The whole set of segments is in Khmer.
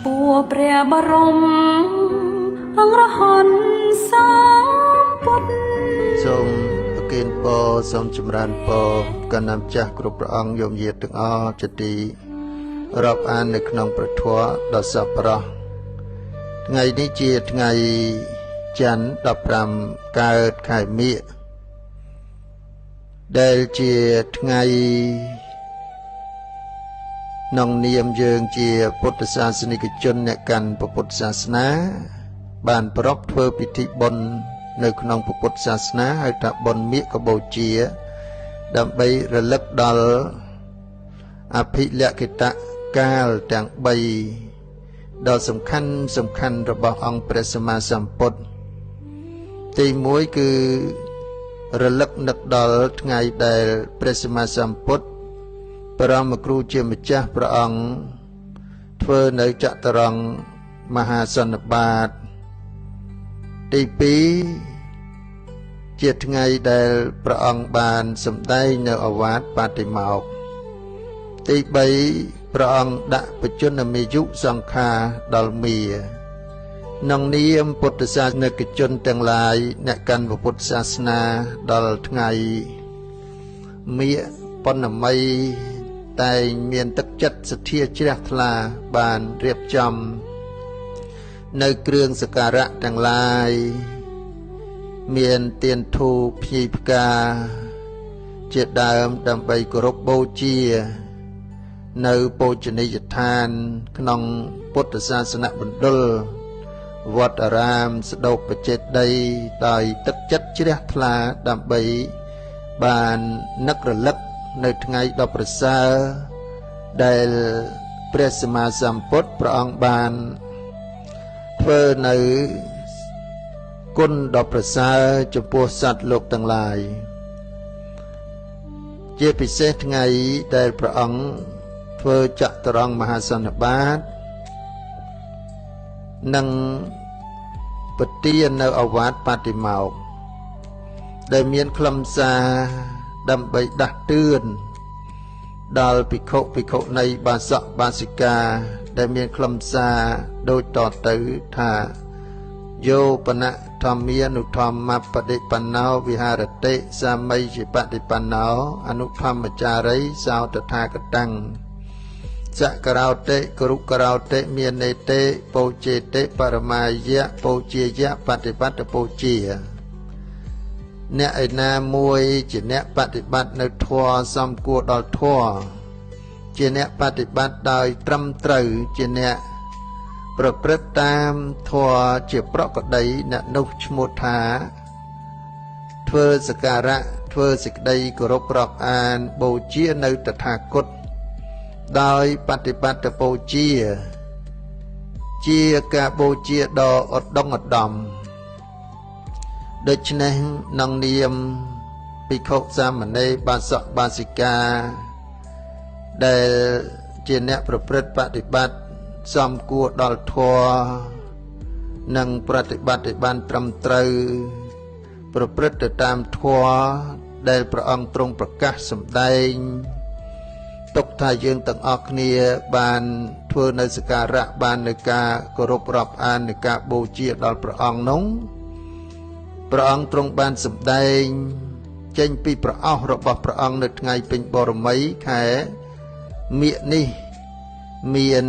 ពួរព្រះបរមអង្គរហន្តសម្ពុទ្ធសូមប្រគេនពរសូមចម្រើនពរកណ្ដាលចាស់គ្រប់ព្រះអង្គយោមយាទទាំងអស់ជាទីរាប់អាននៅក្នុងព្រះធម៌ដ៏សប្បុរសថ្ងៃនេះជាថ្ងៃច័ន្ទ15កើតខែមិញដែលជាថ្ងៃក្នុងនាមយើងជាពុទ្ធសាសនិកជនអ្នកកាន់ពុទ្ធសាសនាបានប្រពធ្វើពិធីបុណ្យនៅក្នុងពុទ្ធសាសនាហៅថាបុណ្យមាឃបូជាដើម្បីរលឹកដល់អភិលក្ខិតកាលទាំង3ដ៏សំខាន់របស់អង្គព្រះសម្មាសម្ពុទ្ធទី1គឺរលឹកនឹកដល់ថ្ងៃដែលព្រះសម្មាសម្ពុទ្ធបរមគ្រូជាម្ចាស់ព្រះអង្គធ្វើនៅចតុរង្គមហាសន្និបាតទី2ជាថ្ងៃដែលព្រះអង្គបានសម្ដែងនៅឱវាទបតិមោក្ខទី3ព្រះអង្គដាក់បច្ចុប្បន្នមាយុសង្ខារដល់មាក្នុងនាមពុទ្ធសាសនិកជនទាំងឡាយអ្នកកាន់ពុទ្ធសាសនាដល់ថ្ងៃមាឃប៉ុណ្ណមីតែងមានទឹកចិត្តសទ្ធាជ្រះថ្លាបានរៀបចំនៅគ្រឿងសក្ការៈទាំងឡាយមានទៀនធូបភ្ញីផ្កាជាដើមដើម្បីគោរពបូជានៅបូជនីយដ្ឋានក្នុងពុទ្ធសាសនមណ្ឌលវត្តអារាមស្ដុបចេតិយដោយទឹកចិត្តជ្រះថ្លាដើម្បីបាននឹករលឹកនៅថ្ងៃដ៏ប្រសើរដែលព្រះសម្មាសម្ពុទ្ធព្រះអង្គបានធ្វើនៅគុណដ៏ប្រសើរចំពោះសត្វលោកទាំងឡាយជាពិសេសថ្ងៃដែលព្រះអង្គធ្វើចតុរង្គមហាសន្និបាតនិងប្រទាននៅឱវាទបតិមោក្ខដែលមានខ្លឹមសារដើម្បីដាស់តឿនដល់ភិក្ខុភិក្ខុនីបាសកបាសិកាដែលមានខ្លឹមសារដូចតទៅថាយោបនៈធម្មានុធម្មបដិបណ្ណោវិហារតិសាមីជាបដិបណ្ណោអនុធម្មចារីសោតថាគតੰសករោតិគរុករោតិមាននេតិពោជេតិបរមាយៈពោជាយៈបฏิបត្តិពោជាអ្នកឯណាមួយជាអ្នកបฏิបត្តិនៅធម៌សំគួរដល់ធម៌ជាអ្នកបฏิបត្តិដោយត្រឹមត្រូវជាអ្នកប្រព្រឹត្តតាមធម៌ជាប្រក្តីអ្នកនោះឈ្មោះថាធ្វើសក្ការៈធ្វើសេចក្តីគោរពរាប់អានបូជានៅតថាគតដោយបฏิបត្តិបូជាការបូជាដ៏ឧត្តមឧត្តមដូច្នេះក្នុងនាមភិក្ខុសាមណេរបាសកបាសិកាដែលជាអ្នកប្រព្រឹត្តបฏิបត្តិសមគួរដល់ធម៌និងប្រតិបត្តិឲ្យបានត្រឹមត្រូវប្រព្រឹត្តទៅតាមធម៌ដែលព្រះអង្គទ្រង់ប្រកាសសម្ដែងទុកថាយើងទាំងអស់គ្នាបានធ្វើនៅសក្ការៈបាននៅការគោរពរាប់អាននៅការបូជាដល់ព្រះអង្គនោះព្រះអង្គទ្រង់បានសម្ដែងចេញពីព្រះអស់របស់ព្រះអង្គនៅថ្ងៃពេញបរមីខែមិញនេះមាន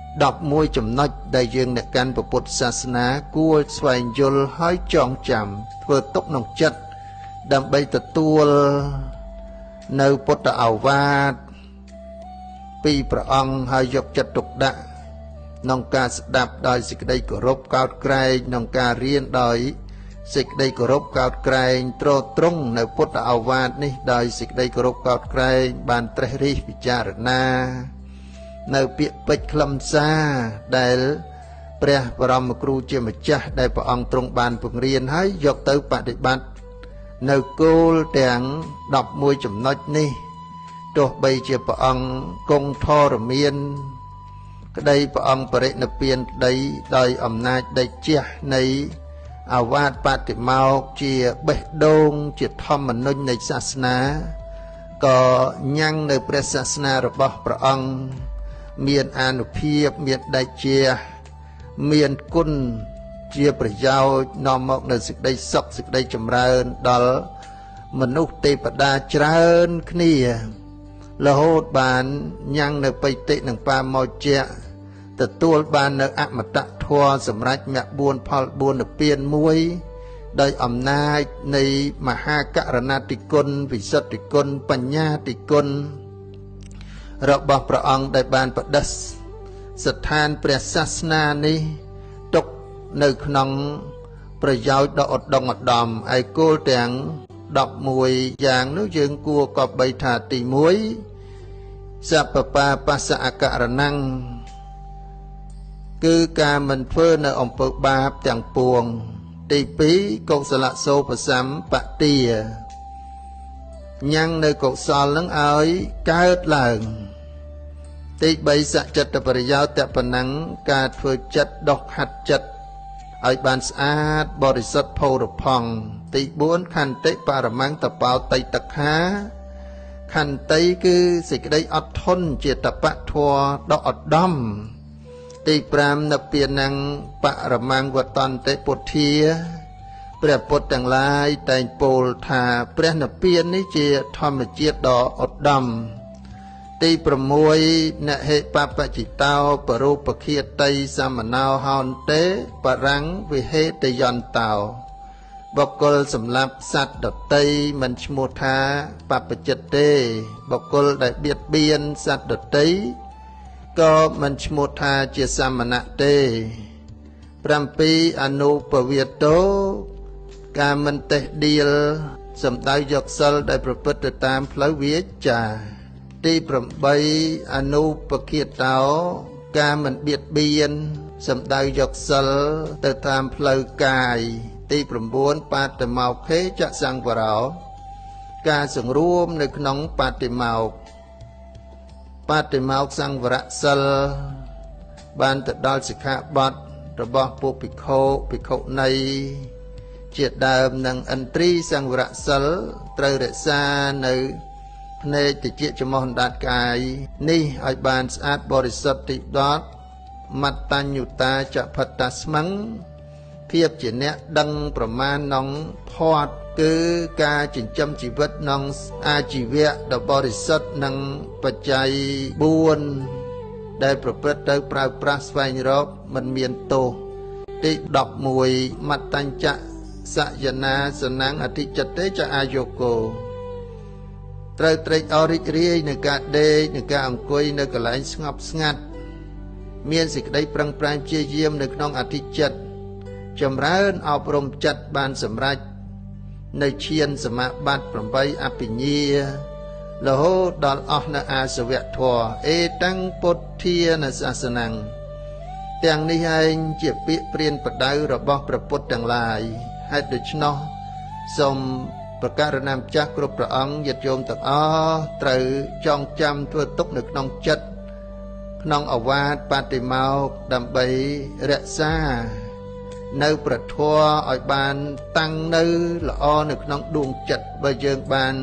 11ចំណុចដែលយើងអ្នកកាន់ពុទ្ធសាសនាគួរស្វែងយល់ហើយចងចាំធ្វើទុកក្នុងចិត្តដើម្បីទទួលនៅពុទ្ធឱវាទពីព្រះអង្គហើយយកចិត្តទុកដាក់ក្នុងការស្ដាប់ដោយសេចក្តីគោរពកោតក្រែងក្នុងការរៀនដោយសេចក្តីគោរពកោតក្រែងទ្រទ្រង់នៅពុទ្ធឱវាទនេះដោយសេចក្តីគោរពកោតក្រែងបានត្រេះរិះពិចារណានៅពាក្យពេចន៍ខ្លឹមសារដែលព្រះបរមគ្រូជាម្ចាស់ដែលព្រះអង្គទ្រង់បានពង្រៀនហើយយកទៅបដិបត្តិនៅគោលទាំង11ចំណុចនេះទោះបីជាព្រះអង្គគង់ធរមានក្តីព្រះអង្គបរិនិព្វានក្តីដោយអំណាចដេចជះនៃអាវាទបតិមោក្ខជាបេះដូងជាធម្មនុញ្ញនៃសាសនាក៏ញ៉ាំងនៅព្រះសាសនារបស់ព្រះអង្គ មានអានុភាពមានដេចជាមានគុណជាប្រយោជន៍នាំមកនៅសេចក្តីសុខសេចក្តីចម្រើនដល់មនុស្សទេវតាច្រើនគ្នារហូតបានញ៉ាំងនៅបិតិនិងបាមោជ្ជៈទទួលបាននៅអមតៈធម៌សម្រាប់មគ្គ4ផល4និព្វាន1ដោយអំណាចនៃមហាករណាតិគុណវិសុទ្ធិគុណបញ្ញាតិគុណរបស់ព្រះអង្គដែលបានបដិស្ថានព្រះសាសនានេះទុកនៅក្នុងប្រយោជន៍ដ៏ឧត្តមឧត្តមឯគោលទាំង11យ៉ាងនោះយើងគួរគប្បីថាទី1សពបាបស្សអករណੰគឺការមិនធ្វើនៅអំពើបាបទាំងពួងទី2កុសលសោបសម្បទាញ៉ាំងនៅកុសលនឹងឲ្យកើតឡើងទី3សច្ចិតបរិយោតបណੰការធ្វើចិត្តដុសហាត់ចិត្តឲ្យបានស្អាតបរិសុទ្ធផូរផង់ទី4ខន្តិបរមੰតបោតៃតខាខន្តិគឺសេចក្តីអត់ធន់ជាតបធัวដ៏ឧត្តមទី5និព្វានੰបរមੰវតន្តិពុទ្ធាព្រះពុទ្ធទាំងឡាយតែងពោលថាព្រះនិព្វាននេះជាធម្មជាតិដ៏ឧត្តមទី6នហេបបច្ចិតោបរូបឃាតីសមណោហោនតេបរੰវិហេតយន្តោបុគ្គលសម្លាប់សត្វដតីមិនឈ្មោះថាបព្វជិតទេបុគ្គលដែលបៀតបៀនសត្វដតីក៏មិនឈ្មោះថាជាសមណៈទេ7អនុពវិតោការមិនតេះដៀលសំដៅយកសិលដែលប្រព្រឹត្តទៅតាមផ្លូវវាចាទី8អនុបគិតោការមិនបៀតបៀនសំដៅយកសិលទៅតាមផ្លូវកាយទី9បាតិមោខេចសង្វរោការសង្រួមនៅក្នុងបាតិមោខសង្វរសិលបានទៅដល់សិក្ខាបទរបស់ពួកភិក្ខុភិក្ខុនីជាដើមនឹងឥន្ទ្រីសង្វរសិលត្រូវរក្សានៅភ្នែកតិចច្រមុះអណ្ដាតកាយនេះឲ្យបានស្អាតបរិសុទ្ធទី10មត្តញ្ញុតាចផតស្មੰភាពជាអ្នកដឹងប្រមាណក្នុងផាត់គឺការចិញ្ចឹមជីវិតក្នុងអាជីវៈដ៏បរិសុទ្ធនិងបច្ច័យ4ដែលប្រព្រឹត្តទៅប្រើប្រាស់ស្វែងរកមិនមានទោសទី11មត្តញ្ចសយនាសនੰអធិចតេចអាយោគោត្រូវត្រេកអររីករាយនឹងការដេកនឹងការអង្គុយនៅកន្លែងស្ងប់ស្ងាត់មានសេចក្តីប្រឹងប្រែងព្យាយាមនៅក្នុងអធិចិត្តចម្រើនអប់រំចិត្តបានសម្រេចនៅឈានសមាបត្តិ8អភិញ្ញារហូតដល់អស់នៅអាសវៈធម៌អេតាំងពុទ្ធានសាសនੰទាំងនេះឯងជាពាក្យព្រានប្រដៅរបស់ព្រះពុទ្ធទាំងឡាយហេតុដូច្នោះសូមប្រកាសណាម្ចាស់គ្រប់ព្រះអង្គញាតិញោមទាំងអស់ត្រូវចងចាំធ្វើទុកនៅក្នុងចិត្តក្នុងអវាទបតិមោខដើម្បីរក្សានៅព្រះធម៌ឲ្យបានតាំងនៅល្អនៅក្នុងដួងចិត្តបើយើងបាន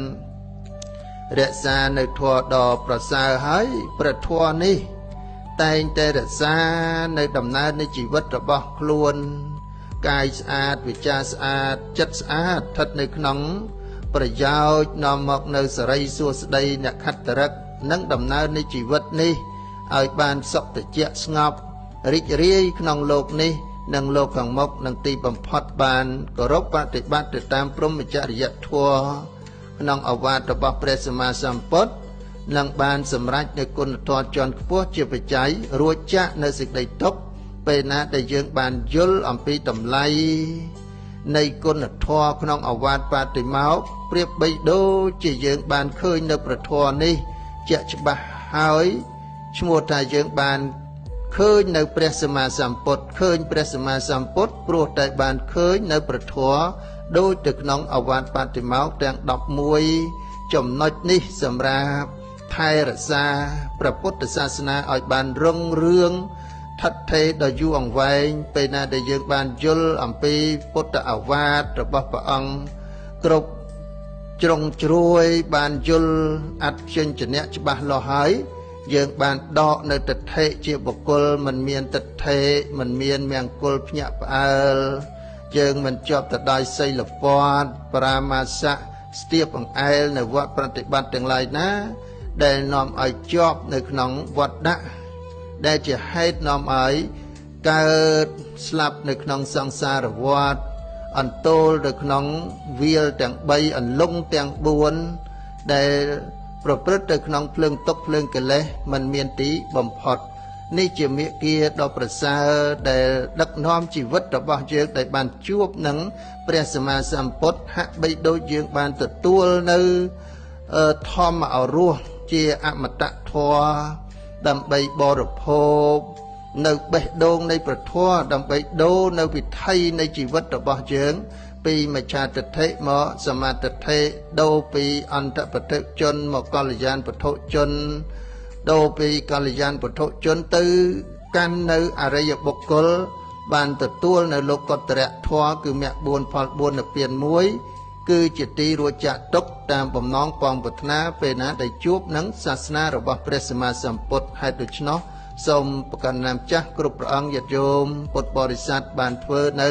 រក្សានៅធម៌ដ៏ប្រសើរហើយព្រះធម៌នេះតែងតែរក្សានៅដំណើរនៃជីវិតរបស់ខ្លួនកាយស្អាតវិចារស្អាតចិត្តស្អាតស្ថិតនៅក្នុងប្រយោជន៍នាំមកនៅសេរីសួស្តីអ្នកខត្តរិកនិងដំណើរនៃជីវិតនេះឲ្យបានសុខតិចស្ងប់រីករាយក្នុងលោកនេះនិងលោកខាងមុខនិងទីបំផុតបានគោរពបប្រតិបត្តិទៅតាមព្រហ្មចរិយធម៌ក្នុងអវាទរបស់ព្រះសម្មាសម្ពុទ្ធនឹងបានសម្រេចនៅគុណធម៌ជាន់ខ្ពស់ជាបច្ច័យរួចចាក់នៅសេចក្តីទុក្ខពេលណាដែលយើងបានយល់អំពីតម្លៃនៃគុណធម៌ក្នុងអវាទបតិមោខប្រៀបបីដូចជាយើងបានឃើញនៅព្រះធម៌នេះជាក់ច្បាស់ហើយឈ្មោះថាយើងបានឃើញនៅព្រះសម្មាសម្ពុទ្ធឃើញព្រះសម្មាសម្ពុទ្ធព្រោះតែបានឃើញនៅព្រះធម៌ដូចទៅក្នុងអវាទបតិមោខទាំង11ចំណុចនេះសម្រាប់ថែរក្សាព្រះពុទ្ធសាសនាឲ្យបានរុងរឿងថិតថេរដ៏យូរអង្វែងពេលណាដែលយើងបានយល់អំពីពុទ្ធអាវាទរបស់ព្រះអង្គគ្រប់ជ្រុងជ្រោយបានយល់អត្ថញ្ញៈច្បាស់លាស់ហើយ យើងបានដកនៅទិដ្ឋិជាបុគ្គលមិនមានទិដ្ឋិមិនមានមង្គលភ្ញាក់ផ្អើលយើងមិនជាប់ទៅដោយសីលពតបរាមាសៈស្ទាបអង្អែលនៅវត្តប្រតិបត្តិទាំងឡាយណាដែលនាំឲ្យជាប់នៅក្នុងវត្តដាក់ដែលជាហេតុនាំឲ្យកើតស្លាប់នៅក្នុងសង្សារវដ្តអន្ទោលនៅក្នុងវាលទាំង3អន្លង់ទាំង4ដែលប្រព្រឹត្តទៅក្នុងភ្លើងទុកភ្លើងកិលេសមិនមានទីបំផុតនេះជាមាគ៌ាដ៏ប្រសើរដែលដឹកនាំជីវិតរបស់យើងដែលបានជួបនឹងព្រះសម្មាសម្ពុទ្ធហាក់បីដូចយើងបានទទួលនៅធម្មឱរសជាអមតៈធម៌ដើម្បីបរិភោគនៅបេះដូងនៃព្រះធម៌ដើម្បីដូរនៅវិថីនៃជីវិតរបស់យើងពីមច្ឆាទិដ្ឋិមកសមាទិដ្ឋិដូរពីអន្តបតិជនមកកល្យានពធជនដូរពីកល្យានពធជនទៅកាន់នៅអរិយបុគ្គលបានទទួលនៅលោកកតរៈធម៌គឺមគ្គ4ផល4និព្វាន1គឺជាទីរួចចាក់ទុកតាមបំណងពងប្រាថ្នាពេលណាដែលជួបនឹងសាសនារបស់ព្រះសម្មាសម្ពុទ្ធហេតុដូច្នោះសូមប្រកាសណាមចាស់គ្រប់ព្រះអង្គញាតិញោមពុទ្ធបរិស័ទបានធ្វើនៅ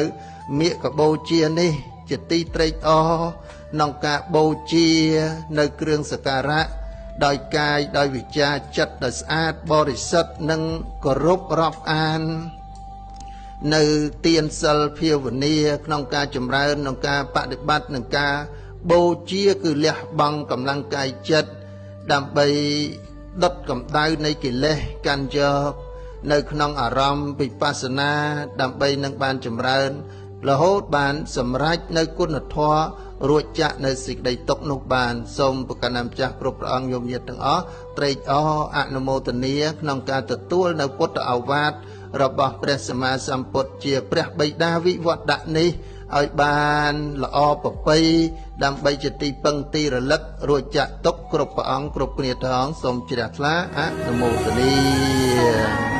មាគបូជានេះជាទីត្រេកអរក្នុងការបូជានៅគ្រឿងសក្ការៈដោយកាយដោយវិជ្ជាចិត្តដោយស្អាតបរិសុទ្ធនិងគោរពរាប់អាននៅទានសិលភាវនាក្នុងការចម្រើនក្នុងការបដិបត្តិនិងការបូជាគឺលះបង់កម្លាំងកាយចិត្តដើម្បីដុតកម្ដៅនៃកិលេសកាន់យកនៅក្នុងអារម្មណ៍វិបស្សនាដើម្បីនឹងបានចម្រើនរហូតបានសម្រេចនៅគុណធម៌រួចចាក់នៅសេចក្តីទុកនោះបានសូមប្រកាសណាមចាស់គ្រប់ព្រះអង្គញោមញាតិទាំងអស់ត្រេកអរអនុមោទនាក្នុងការទទួលនៅពុទ្ធឱវាទរបស់ព្រះសម្មាសម្ពុទ្ធជាព្រះបិតាវិវត្តៈនេះឲ្យបានល្អប្រពៃដើម្បីជាទីពឹងទីរលឹករួចចាក់ទុកគ្រប់ព្រះអង្គគ្រប់គ្នាទាំងសូមជ្រះថ្លាអនុមោទនា